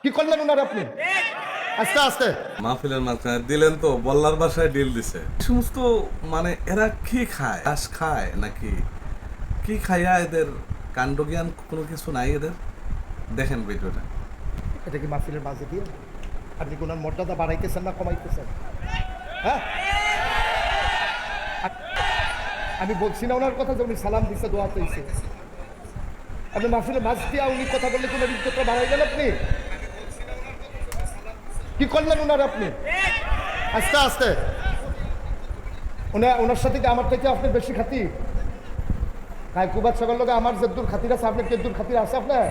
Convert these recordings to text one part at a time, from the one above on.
কি করলেন ওনার আপনি? আস্তে আস্তে মাহফিলের মাঝখানে দিলেন তো বল্লার বাসায় ডিল দিছে সমস্ত। মানে এরা কি খায়, ঘাস খায় নাকি কি খাইয়া এদের কাণ্ড জ্ঞান কোনো কিছু নাই এদের। দেখেন ভিডিওটা। এটা কি মাহফিলের মাঝে দিয়ে আপনি কোন মর্যাদা বাড়াইতেছেন না কমাইতেছেন? হ্যাঁ, আমি বলছি না ওনার কথা যে উনি সালাম দিচ্ছে, দোয়া চাইছে। আপনি মাহফিলের মাঝ দিয়ে উনি কথা বললে কোনো ইজ্জতটা বাড়াইবেন আপনি? কি করলেন ওনার আপনি? আস্তে আস্তে ওনার সাথে কি আমার থেকে আপনি বেশি খাতি? কুবাদ সকাল লোক আমার যে দূর খাতির আছে, আপনার কে দূর খাতির আছে আপনার?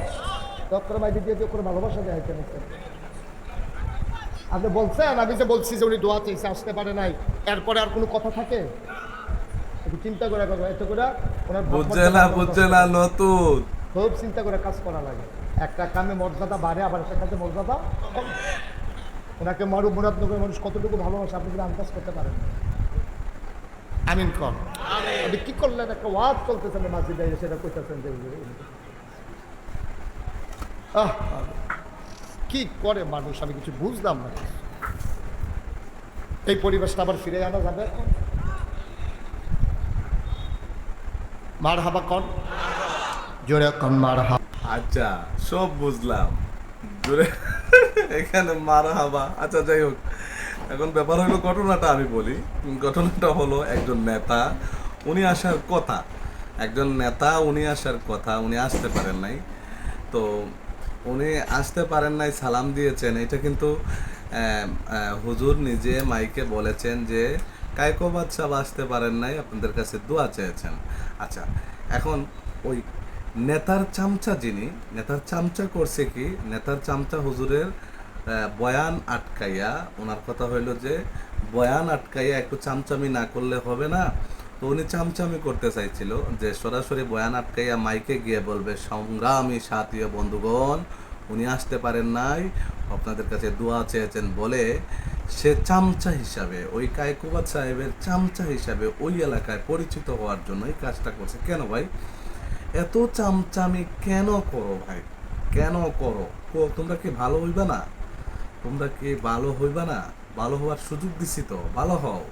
ডক্টর মাইদি দিয়ে দিয়ে করে ভালোবাসা দেয় কেন? আপনি বলছেন, আমি যে বলছি যে উনি দোয়া চাইছে, আসতে পারে নাই, এরপরে আর কোনো কথা থাকে? একটু চিন্তা করে এত করে ওনার বুঝছে না নতুন খুব চিন্তা করে কাজ করা লাগে। একটা কামে মর্যাদা বাড়ে, আবার একটা কাজে মর্যাদা কম। ওনাকে মুরাদনগরের মানুষ কতটুকু ভালোবাসে আপনি কিন্তু আন্দাজ করতে পারেন। আমিন কর। আপনি কি করলেন? একটা ওয়াজ চলতেছেন মাসজিদে, সেটা কইতেছেন যে কি করে মানুষ, আমি কিছু বুঝলাম না। এই পরিবেশটা আবার ফিরে আনা যাবে? মার হাবা কন, জোরে কন মার হাবা। আচ্ছা সব বুঝলাম জোরে এখানে মারা হাবা। আচ্ছা যাই হোক, এখন ব্যাপার হলো ঘটনাটা আমি বলি। ঘটনাটা হলো একজন নেতা, উনি আসার কথা, উনি আসার কথা, উনি আসতে পারেন নাই। তো উনি আসতে পারেন নাই, সালাম দিয়েছেন। এটা কিন্তু হুজুর নিজে মাইকে বলেছেন যে কায়কোবাদ সাহেব আসতে পারেন নাই, আপনাদের কাছে দোয়া চেয়েছেন। আচ্ছা এখন ওই নেতার চামচা নেতার চামচা করছে কি, নেতার চামচা হুজুরের বয়ান আটকাইয়া, ওনার কথা হইল যে বয়ান আটকাইয়া একটু চামচামি না করলে হবে না। তো উনি চামচামি করতে চাইছিল যে সরাসরি বয়ান আটকাইয়া মাইকে গিয়ে বলবে সংগ্রামী সাথী ও বন্ধুগণ, উনি আসতে পারেন নাই, আপনাদের কাছে দোয়া চেয়েছেন বলে সে চামচা হিসাবে, ওই কায়কুবাদ সাহেবের চামচা হিসাবে ওই এলাকায় পরিচিত হওয়ার জন্য এই কাজটা করছে। কেন ভাই এত চামচামি কেন করো ভাই, কেন করো? তোমরা কি ভালো হইবা না? তোমরা কি ভালো হইবা না? ভালো হওয়ার সুযোগ দিছি তো, ভালো হও।